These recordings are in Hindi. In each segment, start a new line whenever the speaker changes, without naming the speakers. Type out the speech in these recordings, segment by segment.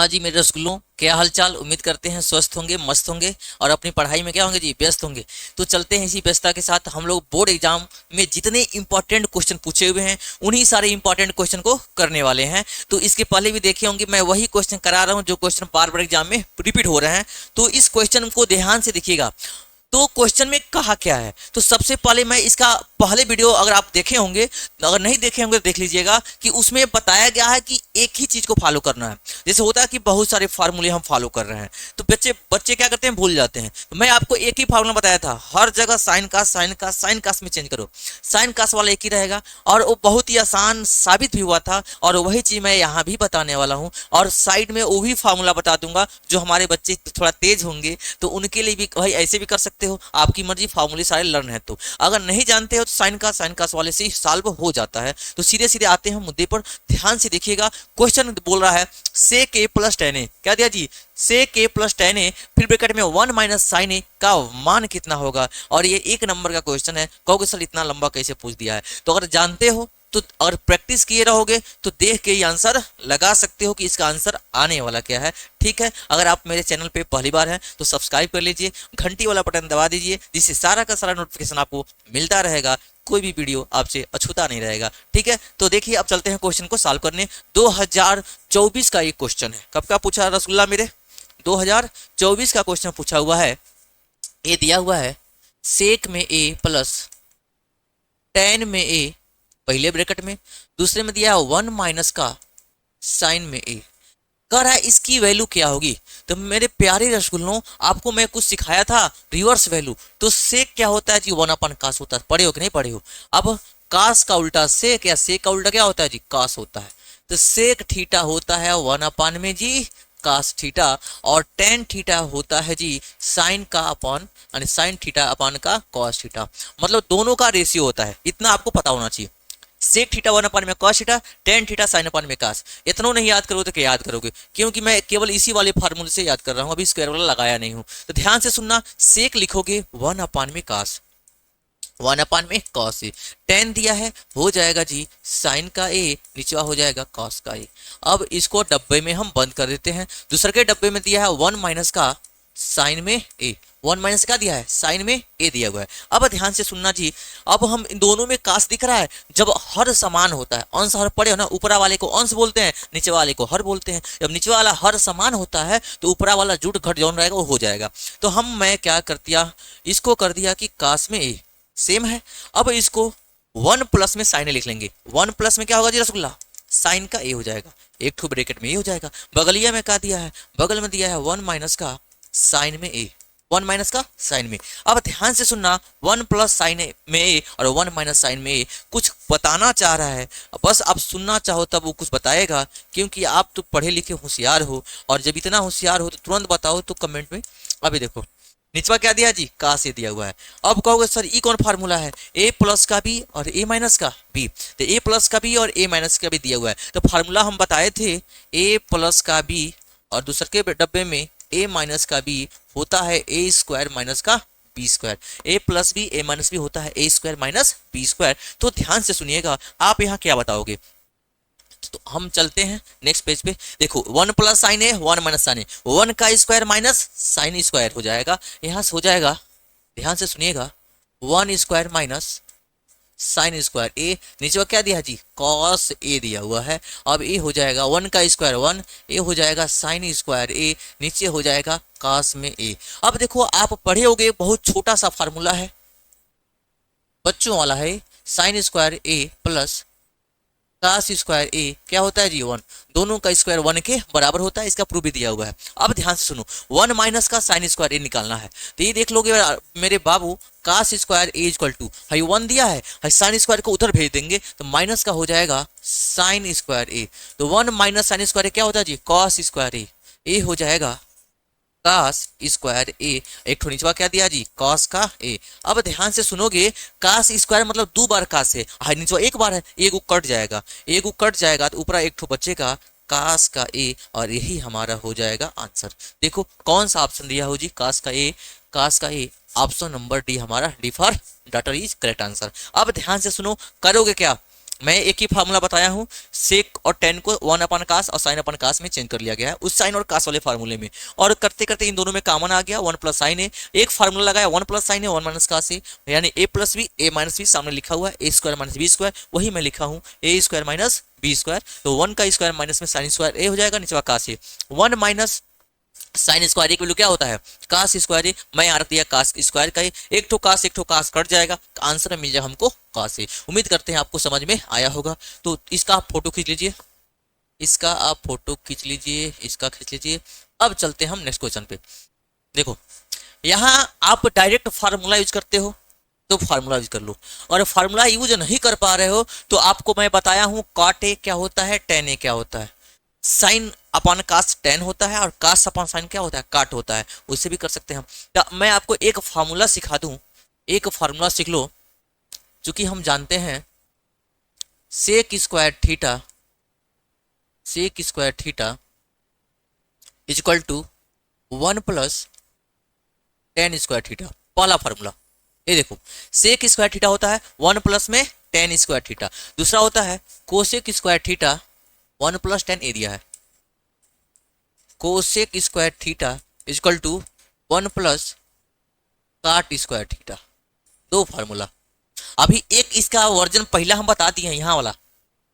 हाँ जी मेरे रसगुल्लों, क्या हालचाल। उम्मीद करते हैं स्वस्थ होंगे, मस्त होंगे और अपनी पढ़ाई में क्या होंगे जी, व्यस्त होंगे। तो चलते हैं इसी व्यस्तता के साथ हम लोग बोर्ड एग्जाम में जितने इंपॉर्टेंट क्वेश्चन पूछे हुए हैं उन्हीं सारे इंपॉर्टेंट क्वेश्चन को करने वाले हैं। तो इसके पहले भी देखे होंगे मैं वही क्वेश्चन करा रहा हूँ जो क्वेश्चन बार बार एग्जाम में रिपीट हो रहे हैं। तो इस क्वेश्चन को ध्यान से देखिएगा। तो क्वेश्चन में कहा क्या है, तो सबसे पहले मैं इसका पहले वीडियो अगर आप देखे होंगे, अगर नहीं देखे होंगे तो देख लीजिएगा कि उसमें बताया गया है कि एक ही चीज को फॉलो करना है। जैसे होता है कि बहुत सारे फार्मूले हम फॉलो कर रहे हैं तो बच्चे बच्चे क्या करते हैं, भूल जाते हैं। तो मैं आपको एक ही फार्मूला बताया था, हर जगह साइन का साइन का साइन कास में चेंज करो, साइन कास वाला एक ही रहेगा। और वो बहुत ही आसान साबित भी हुआ था और वही चीज मैं यहाँ भी बताने वाला हूँ। और साइड में वो भी फार्मूला बता दूंगा जो हमारे बच्चे थोड़ा तेज होंगे तो उनके लिए भी भाई ऐसे भी कर सकते हो, आपकी मर्जी, फार्मूले सारे लर्न है। तो अगर नहीं जानते हो तो साइन कास वाले से ही सॉल्व हो जाता है। तो सीधे सीधे आते हैं मुद्दे पर, ध्यान से देखिएगा। क्वेश्चन बोल रहा है सेक ए प्लस टेन ए, क्या दिया जी, सेक ए प्लस टेन ए, फिर ब्रैकेट में 1 माइनस साइन ए का मान कितना होगा। और ये 1 नंबर का क्वेश्चन है, कहोगे सर इतना लंबा कैसे पूछ दिया है। तो अगर जानते हो तो अगर प्रैक्टिस किए रहोगे तो देख के ही आंसर लगा सकते हो कि इसका आंसर आने वाला क्या है। ठीक है, अगर आप मेरे चैनल पे पहली बार हैं तो सब्सक्राइब कर लीजिए, घंटी वाला बटन दबा दीजिए, जिससे सारा का सारा नोटिफिकेशन आपको मिलता रहेगा, कोई भी वीडियो आपसे अछूता नहीं रहेगा। ठीक है, तो देखिए अब चलते हैं क्वेश्चन को सॉल्व करने। 2024 का एक क्वेश्चन है, कब का पूछा रसगुल्ला मेरे, 2024 का क्वेश्चन पूछा हुआ है। ये दिया हुआ है सेक में ए प्लस टेन में ए, पहले ब्रैकेट में, दूसरे में दिया है 1 माइनस का साइन में ए। कह रहा है इसकी वैल्यू क्या होगी। तो मेरे प्यारे रसगुल्लों, आपको मैं कुछ सिखाया था रिवर्स वैल्यू। तो सेक क्या होता है जी, 1 अपन कास होता है, पढ़े हो कि नहीं पढ़े हो। अब कास का उल्टा सेक, या सेक का उल्टा क्या होता है जी, कास होता है। तो सेक थीटा होता है 1 अपन में जी कास थीटा, और टेन थीटा होता है जी साइन का अपन, यानी साइन थीटा अपन का कॉस थीटा। मतलब दोनों का रेशियो होता है, इतना आपको पता होना चाहिए। सेक थीटा 1 अपन में cos theta, tan theta sine अपन में कास। इतना नहीं याद करोगे तो क्या याद करोगे, क्योंकि मैं केवल इसी वाले फार्मूले से याद कर रहा हूं, अभी स्क्वायर वाला लगाया नहीं हूं। तो ध्यान से सुनना, सेक लिखोगे 1 अपन में कास, 1 अपन में कॉस ए, टेन दिया है हो जाएगा जी साइन का ए, निचवा हो जाएगा कॉस का ए। अब इसको डब्बे में हम बंद कर देते हैं। दूसरे के डब्बे में दिया है 1 माइनस का साइन में ए, 1 माइनस का दिया है साइन में ए दिया हुआ है। अब ध्यान से सुनना जी, अब हम इन दोनों में कास दिख रहा है, जब हर समान होता है, अंश हर पड़े हो ना, ऊपरा वाले को अंश बोलते हैं, नीचे वाले को हर बोलते हैं। जब नीचे वाला हर समान होता है तो ऊपरा वाला जुट घट जौन रहेगा वो हो जाएगा। तो मैं क्या कर दिया, इसको कर दिया कि कास में ए सेम है। अब इसको 1 प्लस में साइन ए लिख लेंगे, 1 प्लस में क्या होगा जी रसगुल्ला, साइन का ए हो जाएगा, एक ठो ब्रैकेट में ए हो जाएगा। बगलिया में क्या दिया है, बगल में दिया है 1 माइनस का साइन में ए, 1 माइनस का साइन में। अब ध्यान से सुनना, 1 प्लस साइन में ए और 1 माइनस साइन में ए कुछ बताना चाह रहा है। बस आप सुनना चाहो तब वो कुछ बताएगा, क्योंकि आप तो पढ़े लिखे होशियार हो, और जब इतना होशियार हो तो तुरंत बताओ तो कमेंट में। अभी देखो निचवा क्या दिया जी, का से दिया हुआ है। अब कहोगे सर ई कौन फार्मूला है, ए प्लस का बी और ए माइनस का बी। तो ए प्लस का बी और ए माइनस का भी दिया हुआ है। तो फार्मूला हम बताए थे ए प्लस का बी और दूसरे के डब्बे में ए माइनस का बी होता है ए स्क्वायर माइनस का बी स्क्वायर। ए प्लस बी ए माइनस बी होता है ए स्क्वायर माइनस बी स्क्वायर। तो ध्यान से सुनिएगा, आप यहाँ क्या बताओगे। तो हम चलते हैं नेक्स्ट पेज पे। देखो 1 प्लस साइन है 1 माइनस साइन है, 1 का स्क्वायर माइनस साइन स्क्वायर हो जाएगा, यहाँ से हो जाएगा, ध्यान से सुनिएगा, 1 स्क्वायर माइनस साइन स्क्वायर ए, नीचे क्या दिया जी, कॉस ए दिया हुआ है। अब ए हो जाएगा 1 का स्क्वायर 1, ए हो जाएगा साइन स्क्वायर ए, नीचे हो जाएगा कॉस में ए। अब देखो आप पढ़े होगे, बहुत छोटा सा फार्मूला है, बच्चों वाला है, साइन स्क्वायर ए प्लस कास स्क्वायर ए क्या होता है जी 1, दोनों का स्क्वायर 1 के बराबर होता है, इसका प्रूफ भी दिया हुआ है। अब ध्यान से सुनो, 1 माइनस का साइन स्क्वायर ए निकालना है। तो ये देख लोगे मेरे बाबू, cos square A equal to है 1 दिया है, साइन स्क्वायर को उधर भेज देंगे तो माइनस का हो जाएगा साइन स्क्वायर ए। तो 1 माइनस साइन स्क्वायर क्या होता है जी, कॉस स्क्वायर ए हो जाएगा कास स्क्वायर ए, एक ठो नीचवा क्या दिया जी, कॉस का ए। अब ध्यान से सुनोगे, कास स्क्वायर मतलब 2 बार कास है, नीचवा 1 बार है, एक कट जाएगा, एक कट जाएगा तो ऊपर एक ठो बचेगा कास का ए, और यही हमारा हो जाएगा आंसर। देखो कौन सा ऑप्शन दिया हो जी, कास का ए, कास का ए, ऑप्शन नंबर डी हमारा, D for daughter is correct answer. अब ध्यान से सुनो, करोगे क्या, मैं एक ही फार्मूला बताया हूँ, सेक और टेन को 1/cos और साइन अपन कास में चेंज कर लिया गया है उस साइन और कास वाले फार्मूले में, और करते करते इन दोनों में कॉमन आ गया 1 प्लस साइन है, एक फार्मूला लगाया 1 प्लस साइन है 1 माइनस कास है, यानी a plus B a minus B सामने लिखा हुआ है a square minus B square, वही मैं लिखा हूँ a square minus B square, तो 1 का स्क्वायर माइनस में साइन स्क्वायर a हो जाएगा, नीचे कास है 1 माइनस साइन स्क्वायर की वैल्यू क्या होता है कास स्क्वायर, मैं यहाँ रख दिया कास स्क्वायर का, एक ठो कास कट जाएगा, आंसर मिल जाएगा हमको कास है। उम्मीद करते हैं आपको समझ में आया होगा। तो इसका आप फोटो खींच लीजिए, इसका आप फोटो खींच लीजिए, इसका खींच लीजिए। अब चलते हैं हम नेक्स्ट क्वेश्चन पे। देखो यहाँ आप डायरेक्ट फार्मूला यूज करते हो तो फार्मूला यूज कर लो, और फार्मूला यूज नहीं कर पा रहे हो तो आपको मैं बताया हूँ कॉट ए क्या होता है, टेन ए क्या होता है, साइन अपॉन कास टेन होता है और कास अपॉन साइन क्या होता है काट होता है, उससे भी कर सकते हैं हम। तो मैं आपको एक फार्मूला सिखा दूं, एक फार्मूला सीख लो, चूंकि हम जानते हैं sec square theta equal to 1 plus tan square theta, पहला फार्मूला ये देखो, सेक स्क्वायर थीटा होता है 1 प्लस में टेन स्क्वायर थीटा, दूसरा होता है cosec square theta 1 plus tan A दिया है, cosec square theta equal to 1 plus cot square theta, दो फार्मूला। अभी एक इसका वर्जन पहला हम बता दिए हैं यहाँ वाला,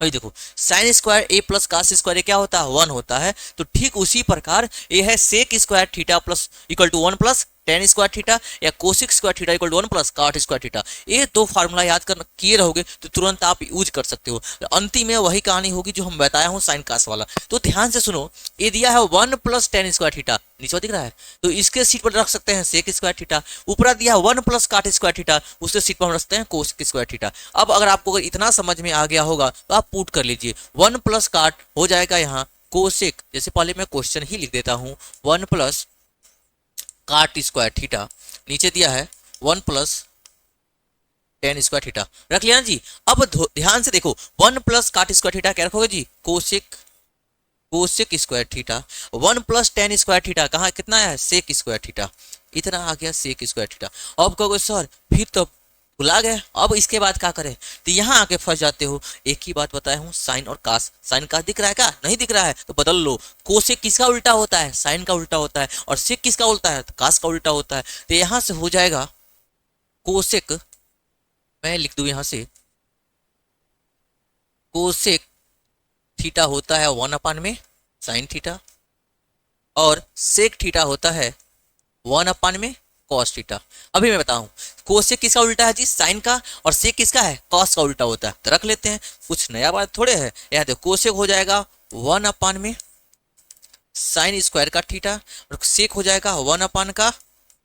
अभी देखो साइन स्क्वायर ए प्लस कास स्क्वायर क्या होता है 1 होता है, तो ठीक उसी प्रकार ये है sec square theta plus equal to 1 plus tan square theta या cosec square theta equal to 1 plus cot square theta, ये दो फार्मूला याद कर किए रहोगे तो तुरंत आप यूज कर सकते हो। तो अंतिम में वही कहानी होगी जो हम बताया हूँ साइन कास वाला। तो ध्यान से सुनो, ये दिया है 1 प्लस टेन स्क्वायर थीटा, नीचे दिख रहा है, तो इसके सीट पर रख सकते हैं सेक स्क्वायर थीटा, ऊपर दिया है 1 प्लस काट स्क्वायर थीटा, उसके सीट पर हम रखते हैं कोसिक स्क्वायर थीटा। अब अगर आपको अगर इतना समझ में आ गया होगा तो आप पुट कर लीजिए, 1 प्लस काट हो जाएगा यहाँ कोसेक, जैसे पहले मैं क्वेश्चन ही लिख देता हूँ 1 प्लस काट स्क्वायर थीटा, नीचे दिया है 1 प्लस टेन स्क्वायर थीटा, रख लिया ना जी। अब ध्यान से देखो 1 प्लस काट स्क्वायर थीटा क्या रखोगे जी cosec square theta, 1 plus tan square theta कहाँ कितना है सेक स्क्वायर थीटा, इतना आ गया सेक स्क्वायर थीटा। अब कहोगे सर फिर तो भुला गए, अब इसके बाद क्या करें, तो यहाँ आके फंस जाते हो। एक ही बात बताया हूँ साइन और कास, साइन कास दिख रहा है क्या नहीं दिख रहा है तो बदल लो, कोसेक किसका उल्टा होता है साइन का उल्टा होता है, और सेक किसका उल्टा है कास का उल्टा होता है, तो यहाँ से हो जाएगा कोसेक, मैं लिख दूं यहाँ से कोसेक थीटा होता है 1 में साइन थीटा, और सेक थीटा होता है 1 में कॉस थीटा। अभी मैं बताऊं कोसेक किसका उल्टा है जी साइन का, और सेक किसका है कॉस का उल्टा होता है, तो रख लेते हैं, कुछ नया बात थोड़े है। यहाँ देखो कोसेक हो जाएगा 1 में साइन स्क्वायर का थीटा, और सेक हो जाएगा 1 का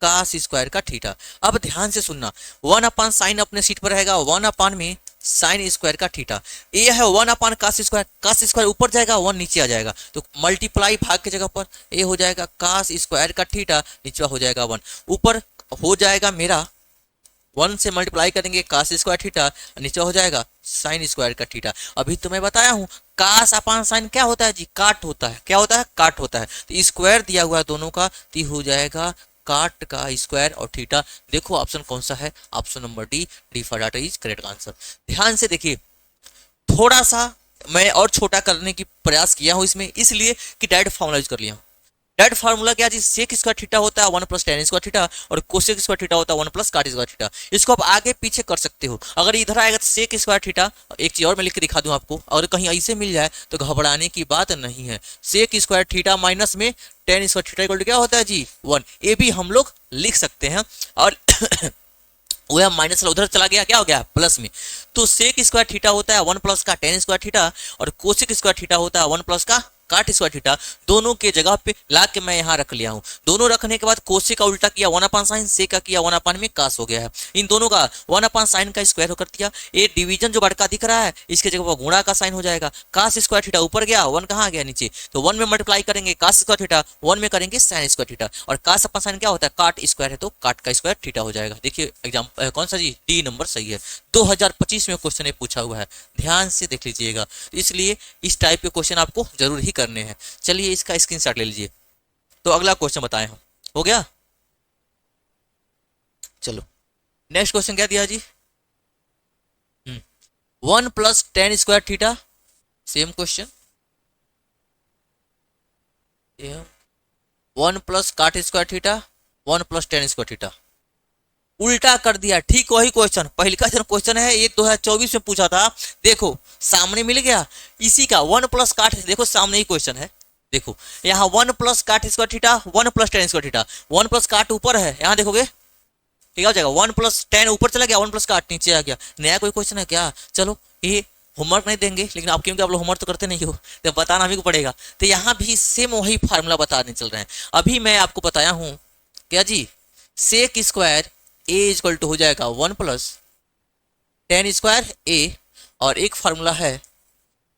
कास स्क्वायर का थीटा। अब ध्यान से सुनना, 1 साइन अपने सीट पर रहेगा 1 में साइन स्क्वायर का थीटा, ये है 1 कास स्क्वायर ऊपर जाएगा 1 नीचे आ जाएगा, तो मल्टीप्लाई भाग के जगह पर ये हो जाएगा कास स्क्वायर का थीटा, नीचे हो जाएगा 1, ऊपर हो जाएगा मेरा 1 से मल्टीप्लाई करेंगे कास स्क्वायर थीटा, नीचे हो जाएगा साइन स्क्वायर का थीटा। अभी तो मैं बताया हूँ कास अपॉन साइन क्या होता है जी काट होता है, क्या होता है काट होता है, तो स्क्वायर दिया हुआ है दोनों का, तो हो जाएगा काट का स्क्वायर और थीटा। देखो ऑप्शन कौन सा है, option number D for data is correct answer. ध्यान से देखिए, थोड़ा सा मैं और छोटा करने की प्रयास किया हूं इसमें, इसलिए कि डायरेक्ट फॉर्मूला यूज कर लिया हूं। डायरेक्ट फार्मूला क्या जी सेक स्क्वायर थीटा होता है 1 प्लस टेन स्क्वायर थीटा, और कोसेक स्क्वायर थीटा होता है 1 प्लस काट स्क्वायर थीटा। इसको आप आगे पीछे कर सकते हो, अगर इधर आएगा तो सेक स्क्वायर थीटा, एक चीज और मैं लिख के दिखा दूं आपको, अगर कहीं ऐसे मिल जाए तो घबराने की बात नहीं है, सेक स्क्वायर थीटा माइनस में tan square theta equal to क्या होता है जी 1, ये भी हम लोग लिख सकते हैं। और वह माइनस उधर चला गया क्या हो गया प्लस में, तो सेक स्क्वायर थीटा होता है 1 प्लस का टेन स्क्वायर थीटा, और कोसेक स्क्वायर थीटा होता है 1 प्लस का काट स्क्वायर थीटा, दोनों के जगह पे ला के मैं यहाँ रख लिया हूँ। दोनों रखने के बाद कोसेक का उल्टा किया 1 साइन, सेक का किया 1 में कास हो गया है, इन दोनों का 1 साइन का स्क्वायर कर दिया, ये डिवीजन जो बड़का दिख रहा है इसके जगह पर गुणा का साइन हो जाएगा, कास स्क्वायर थीटा ऊपर गया 1 कहाँ गया नीचे, तो 1 में मल्टीप्लाई करेंगे कास स्क्वायर थीटा, 1 में करेंगे साइन स्क्वायर थीटा, और कास अपॉन साइन क्या होता है काट स्क्वायर है तो काट का स्क्वायर थीटा हो जाएगा। देखिए एग्जाम कौन सा जी डी नंबर सही है, 2025 में क्वेश्चन ये पूछा हुआ है, ध्यान से देख लीजिएगा, इसलिए इस टाइप के क्वेश्चन आपको जरूर ही करने हैं। चलिए इसका स्क्रीनशॉट ले लीजिए। तो अगला क्वेश्चन बताएं हम, हो गया, चलो नेक्स्ट क्वेश्चन क्या दिया जी, 1 plus tan square theta, same question. 1 plus cot square theta, 1 plus tan square theta, उल्टा कर दिया। ठीक वही क्वेश्चन, पहले का जो क्वेश्चन है ये 2024 में पूछा था। देखो सामने मिल गया इसी का 1 प्लस काट, देखो सामने ही क्वेश्चन है। देखो यहाँ 1 plus cot square theta, 1 plus tan square theta, 1 plus काट ऊपर है, यहाँ देखोगे ठीक हो जाएगा। 1 प्लस टेन ऊपर चला गया, 1 प्लस काट नीचे आ गया। नया कोई क्वेश्चन है क्या? चलो ये होमवर्क नहीं देंगे, लेकिन आप क्योंकि आप लोग होमवर्क तो करते नहीं हो तो बताना हमें को पड़ेगा। तो यहाँ भी सेम वही फार्मूला बताने चल रहे हैं। अभी मैं आपको बताया हूँ क्या जी, sec square A equal to हो जाएगा 1 प्लस टेन स्क्वायर ए, और एक फार्मूला है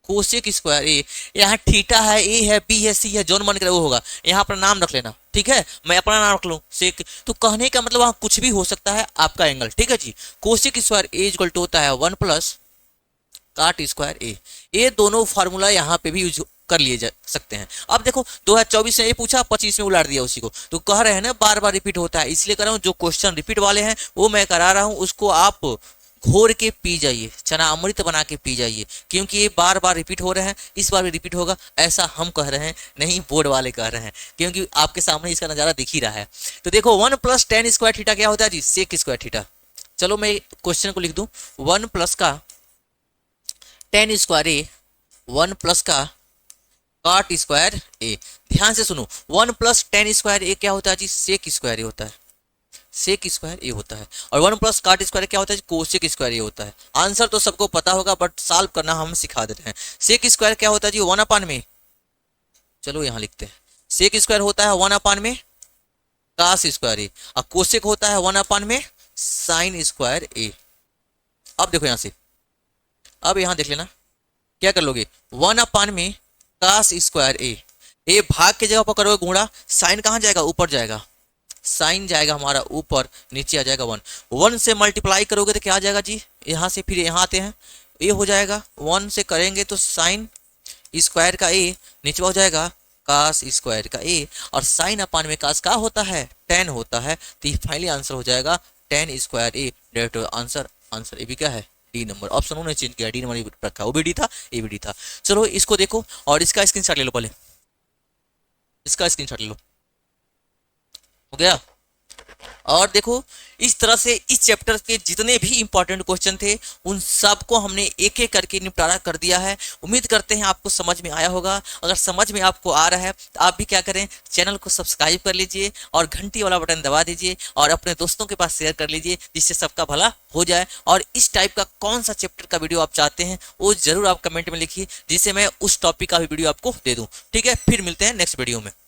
कोसेक स्क्वायर ए। यहाँ थीटा है, ए है, बी है, सी है, जोन मन करे वो होगा। यहाँ अपना नाम रख लेना, ठीक है, मैं अपना नाम रख लूँ सेक। तो कहने का मतलब वहाँ कुछ भी हो सकता है आपका एंगल, ठीक है जी। Cosec square A equal to होता है 1 प्लस काट स्क्वायर ए। ये दोनों फार्मूला यहाँ पे भी यूज कर लिए जा सकते हैं। अब देखो 2024 में ये पूछा, 25 में उलाट दिया उसी को। तो कह रहे हैं ना बार बार रिपीट होता है, इसलिए कर रहा हूँ जो क्वेश्चन रिपीट वाले हैं वो मैं करा रहा हूँ, उसको आप घोर के पी जाइए, चना अमृत बना के पी जाइए, क्योंकि ये बार बार रिपीट हो रहे हैं, इस बार भी रिपीट होगा ऐसा हम कह रहे हैं, नहीं बोर्ड वाले कह रहे हैं, क्योंकि आपके सामने इसका नजारा दिख ही रहा है। तो देखो 1 प्लस टेन स्क्वायर थीटा क्या होता है जी, सेक स्क्वायर थीटा। चलो मैं क्वेश्चन को लिख दूं, 1 प्लस का टेन स्क्वायर ए, 1 प्लस का काट स्क्वायर ए। ध्यान से सुनो, 1 प्लस टेन स्क्वायर ए क्या होता है जी, सेक स्क्वायर ए होता है, सेक स्क्वायर ए होता है। और 1 प्लस काट स्क्वायर क्या होता है, कोसेक स्क्वायर ए होता है। आंसर तो सबको पता होगा, बट सॉल्व करना हम सिखा देते हैं। सेक स्क्वायर क्या होता है जी, 1 अपान में, चलो यहाँ लिखते हैं, सेक स्क्वायर होता है 1 अपान में कास स्क्वायर ए, और कोसेक होता है 1 अपान में साइन स्क्वायर ए। अब देखो यहाँ से, अब यहाँ देख लेना क्या कर लोगे, 1 अपान में कास स्क्वायर ए, ए भाग के जगह पर करोगे गुणा, साइन कहाँ जाएगा, ऊपर जाएगा, साइन जाएगा हमारा ऊपर, नीचे आ जाएगा 1। 1 से मल्टीप्लाई करोगे तो क्या आ जाएगा जी, यहाँ से फिर यहाँ आते हैं, ए हो जाएगा 1 से करेंगे तो साइन स्क्वायर का ए, नीचे हो जाएगा कास स्क्वायर का ए, और साइन अपान में कास का होता है, टेन होता है। तो फाइनली आंसर हो जाएगा ten square A. Direct answer, answer A भी क्या है, डी नंबर। ऑप्शन उन्होंने चेंज किया, डी नंबर रखा, वो भी डी था, ए भी डी था। चलो इसको देखो और इसका स्क्रीनशॉट ले लो, पहले इसका स्क्रीनशॉट ले लो, हो गया। और देखो इस तरह से इस चैप्टर के जितने भी इंपॉर्टेंट क्वेश्चन थे उन सबको हमने एक एक करके निपटारा कर दिया है। उम्मीद करते हैं आपको समझ में आया होगा। अगर समझ में आपको आ रहा है तो आप भी क्या करें, चैनल को सब्सक्राइब कर लीजिए और घंटी वाला बटन दबा दीजिए और अपने दोस्तों के पास शेयर कर लीजिए, जिससे सबका भला हो जाए। और इस टाइप का कौन सा चैप्टर का वीडियो आप चाहते हैं वो जरूर आप कमेंट में लिखिए, जिससे मैं उस टॉपिक का भी वीडियो आपको दे दूँ। ठीक है, फिर मिलते हैं नेक्स्ट वीडियो में।